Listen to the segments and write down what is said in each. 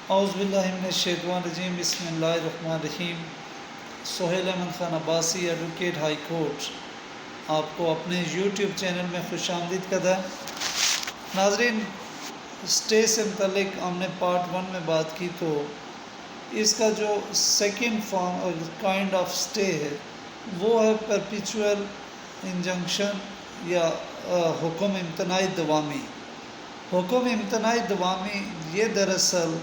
اعوذ باللہ من الشیطان الرجیم، بسم اللہ الرحمن الرحیم۔ Suhail Ahmed Khan Abbasi, advocate, high court, آپ کو اپنے یوٹیوب چینل میں خوش آمدید کہتا ہے۔ ناظرین، اسٹے سے متعلق ہم نے پارٹ 1 میں بات کی، تو اس کا جو سیکنڈ فارم اور کائنڈ آف اسٹے ہے وہ ہے پرپیچول انجنکشن یا حکم امتناعی دوامی۔ حکم امتناعی دوامی یہ دراصل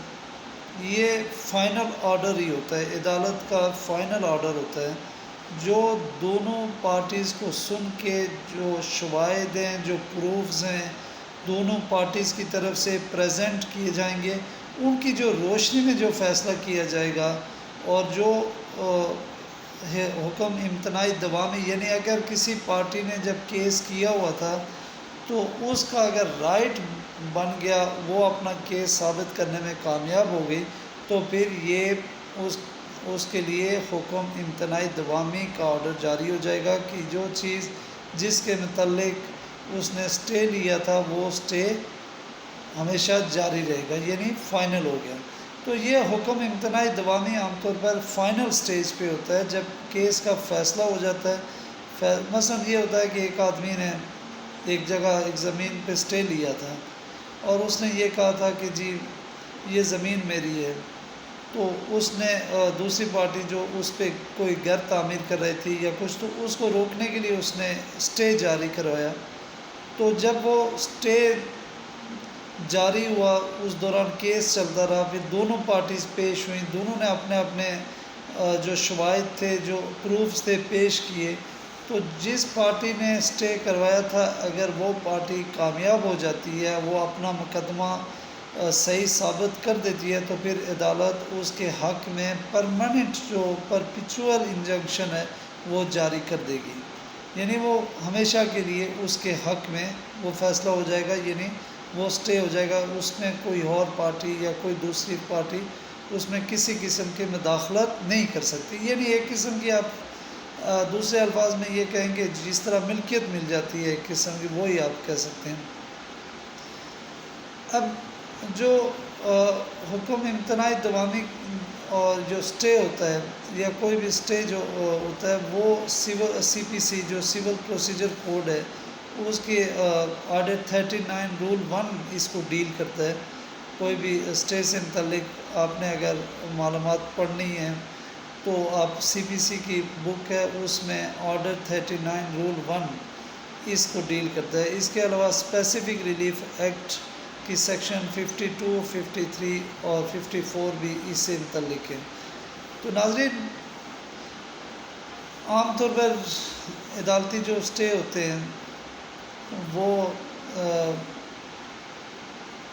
یہ فائنل آرڈر ہی ہوتا ہے، عدالت کا فائنل آرڈر ہوتا ہے، جو دونوں پارٹیز کو سن کے جو شواہد ہیں، جو پروفز ہیں، دونوں پارٹیز کی طرف سے پریزنٹ کیے جائیں گے، ان کی جو روشنی میں جو فیصلہ کیا جائے گا، اور جو حکم امتناعی دوامی، یعنی اگر کسی پارٹی نے جب کیس کیا ہوا تھا تو اس کا اگر رائٹ بن گیا، وہ اپنا کیس ثابت کرنے میں کامیاب ہو گئی، تو پھر یہ اس کے لیے حکم امتناعی دوامی کا آرڈر جاری ہو جائے گا کہ جو چیز جس کے متعلق اس نے اسٹے لیا تھا وہ اسٹے ہمیشہ جاری رہے گا، یعنی فائنل ہو گیا۔ تو یہ حکم امتناعی دوامی عام طور پر فائنل سٹیج پہ ہوتا ہے، جب کیس کا فیصلہ ہو جاتا ہے۔ مثلا یہ ہوتا ہے کہ ایک آدمی نے ایک جگہ ایک زمین پہ اسٹے لیا تھا، اور اس نے یہ کہا تھا کہ جی یہ زمین میری ہے، تو اس نے دوسری پارٹی جو اس پہ کوئی گھر تعمیر کر رہی تھی یا کچھ، تو اس کو روکنے کے لیے اس نے اسٹے جاری کروایا۔ تو جب وہ اسٹے جاری ہوا، اس دوران کیس چلتا رہا، پھر دونوں پارٹیز پیش ہوئیں، دونوں نے اپنے اپنے جو شواہد تھے، جو پروفز تھے، پیش کیے۔ تو جس پارٹی نے اسٹے کروایا تھا، اگر وہ پارٹی کامیاب ہو جاتی ہے، وہ اپنا مقدمہ صحیح ثابت کر دیتی ہے، تو پھر عدالت اس کے حق میں پرماننٹ جو پرپیچول انجنکشن ہے وہ جاری کر دے گی، یعنی وہ ہمیشہ کے لیے اس کے حق میں وہ فیصلہ ہو جائے گا، یعنی وہ اسٹے ہو جائے گا، اس میں کوئی اور پارٹی یا کوئی دوسری پارٹی اس میں کسی قسم کی مداخلت نہیں کر سکتی۔ یعنی ایک قسم کی آپ دوسرے الفاظ میں یہ کہیں گے جس طرح ملکیت مل جاتی ہے ایک قسم کی، وہی آپ کہہ سکتے ہیں۔ اب جو حکم امتناعی دوامی اور جو اسٹے ہوتا ہے، یا کوئی بھی اسٹے جو ہوتا ہے، وہ CPC جو سول پروسیجر کوڈ ہے، اس کے آرڈر 39 رول 1 اس کو ڈیل کرتا ہے۔ کوئی بھی اسٹے سے متعلق آپ نے اگر معلومات پڑھنی ہیں تو آپ CPC کی بک ہے، اس میں آرڈر 39 رول 1 اس کو ڈیل کرتا ہے۔ اس کے علاوہ اسپیسیفک ریلیف ایکٹ کی سیکشن 52، 53 اور 54 بھی اس سے متعلق ہے۔ تو ناظرین، عام طور پر عدالتی جو اسٹے ہوتے ہیں وہ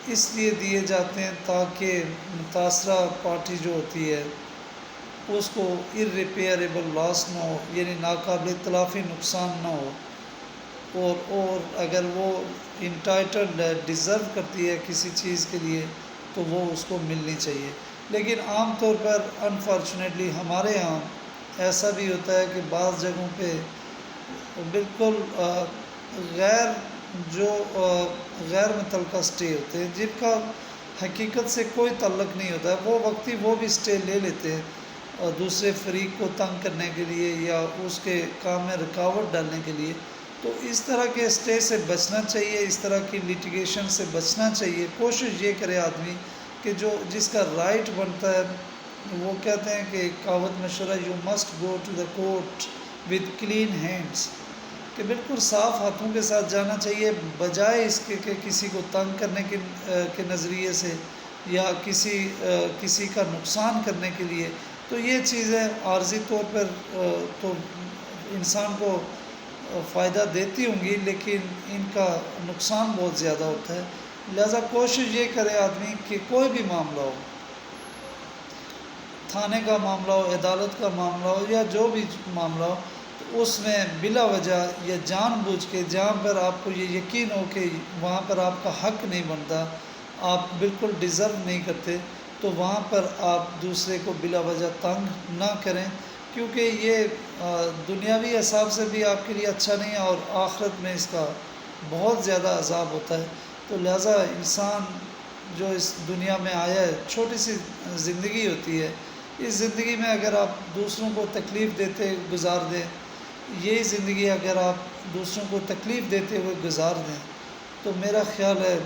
اس لیے دیے جاتے ہیں تاکہ متاثرہ پارٹی جو ہوتی ہے اس کو irreparable لاس نہ ہو، یعنی ناقابل تلافی نقصان نہ ہو، اور اگر وہ انٹائٹلڈ ڈیزرو کرتی ہے کسی چیز کے لیے تو وہ اس کو ملنی چاہیے۔ لیکن عام طور پر انفارچونیٹلی ہمارے ہاں ایسا بھی ہوتا ہے کہ بعض جگہوں پہ بالکل غیر متعلقہ اسٹے ہوتے ہیں، جن کا حقیقت سے کوئی تعلق نہیں ہوتا ہے، وہ وقتی وہ بھی اسٹے لے لیتے ہیں اور دوسرے فریق کو تنگ کرنے کے لیے یا اس کے کام میں رکاوٹ ڈالنے کے لیے۔ تو اس طرح کے اسٹے سے بچنا چاہیے، اس طرح کی لیٹیگیشن سے بچنا چاہیے۔ کوشش یہ کرے آدمی کہ جس کا رائٹ بنتا ہے، وہ کہتے ہیں کہ کہاوت مشہور ہے، you must go to the court with clean hands, کہ بالکل صاف ہاتھوں کے ساتھ جانا چاہیے، بجائے اس کے کہ کسی کو تنگ کرنے کے نظریے سے یا کسی کا نقصان کرنے کے لیے۔ تو یہ چیزیں عارضی طور پر تو انسان کو فائدہ دیتی ہوں گی، لیکن ان کا نقصان بہت زیادہ ہوتا ہے۔ لہذا کوشش یہ کرے آدمی کہ کوئی بھی معاملہ ہو، تھانے کا معاملہ ہو، عدالت کا معاملہ ہو، یا جو بھی معاملہ ہو، تو اس میں بلا وجہ یا جان بوجھ کے، جہاں پر آپ کو یہ یقین ہو کہ وہاں پر آپ کا حق نہیں بنتا، آپ بالکل ڈیزرو نہیں کرتے، تو وہاں پر آپ دوسرے کو بلا وجہ تنگ نہ کریں، کیونکہ یہ دنیاوی حساب سے بھی آپ کے لیے اچھا نہیں ہے، اور آخرت میں اس کا بہت زیادہ عذاب ہوتا ہے۔ تو لہٰذا انسان جو اس دنیا میں آیا ہے، چھوٹی سی زندگی ہوتی ہے، اس زندگی میں اگر آپ دوسروں کو تکلیف دیتے گزار دیں، یہی زندگی اگر آپ دوسروں کو تکلیف دیتے ہوئے گزار دیں تو میرا خیال ہے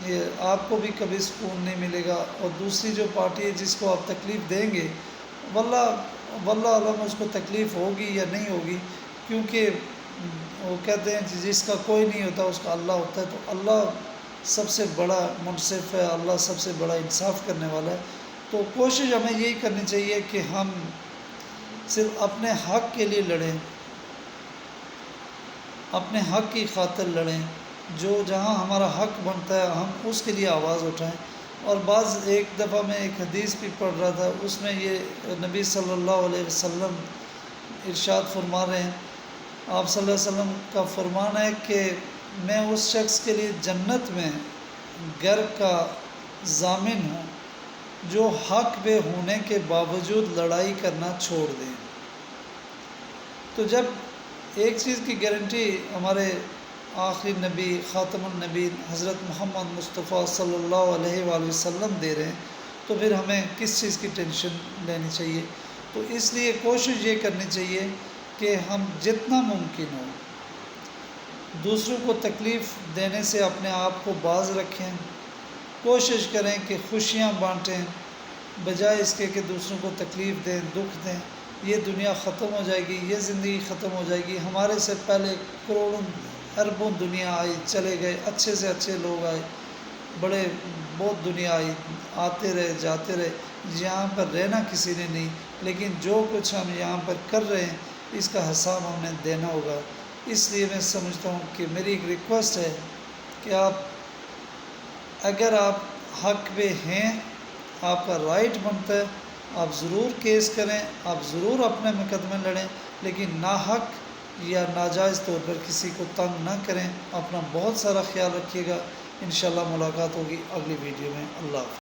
یہ آپ کو بھی کبھی سکون نہیں ملے گا، اور دوسری جو پارٹی ہے جس کو آپ تکلیف دیں گے، واللہ علم اس کو تکلیف ہوگی یا نہیں ہوگی، کیونکہ وہ کہتے ہیں جس کا کوئی نہیں ہوتا اس کا اللہ ہوتا ہے، تو اللہ سب سے بڑا منصف ہے، اللہ سب سے بڑا انصاف کرنے والا ہے۔ تو کوشش ہمیں یہی کرنی چاہیے کہ ہم صرف اپنے حق کے لیے لڑیں، اپنے حق کی خاطر لڑیں، جو جہاں ہمارا حق بنتا ہے ہم اس کے لیے آواز اٹھائیں۔ اور ایک دفعہ میں ایک حدیث بھی پڑھ رہا تھا، اس میں یہ نبی صلی اللہ علیہ وسلم ارشاد فرما رہے ہیں، آپ صلی اللہ علیہ وسلم کا فرمان ہے کہ میں اس شخص کے لیے جنت میں گھر کا ضامن ہوں جو حق پہ ہونے کے باوجود لڑائی کرنا چھوڑ دیں۔ تو جب ایک چیز کی گارنٹی ہمارے آخری نبی خاتم النبی حضرت محمد مصطفیٰ صلی اللہ علیہ وآلہ وسلم دے رہے ہیں، تو پھر ہمیں کس چیز کی ٹینشن لینی چاہیے؟ تو اس لیے کوشش یہ کرنی چاہیے کہ ہم جتنا ممکن ہو دوسروں کو تکلیف دینے سے اپنے آپ کو باز رکھیں، کوشش کریں کہ خوشیاں بانٹیں بجائے اس کے کہ دوسروں کو تکلیف دیں، دکھ دیں۔ یہ دنیا ختم ہو جائے گی، یہ زندگی ختم ہو جائے گی۔ ہمارے سے پہلے کروڑوں اربوں دنیا آئی، چلے گئے، اچھے سے اچھے لوگ آئے، بہت دنیا آئی، آتے رہے جاتے رہے، یہاں پر رہنا کسی نے نہیں، لیکن جو کچھ ہم یہاں پر کر رہے ہیں اس کا حساب ہم نے دینا ہوگا۔ اس لیے میں سمجھتا ہوں کہ میری ایک ریکویسٹ ہے کہ اگر آپ حق پہ ہیں، آپ کا رائٹ بنتا ہے، آپ ضرور کیس کریں، آپ ضرور اپنے مقدمے لڑیں، لیکن ناحق یا ناجائز طور پر کسی کو تنگ نہ کریں۔ اپنا بہت سارا خیال رکھیے گا، انشاءاللہ ملاقات ہوگی اگلی ویڈیو میں۔ اللہ حافظ۔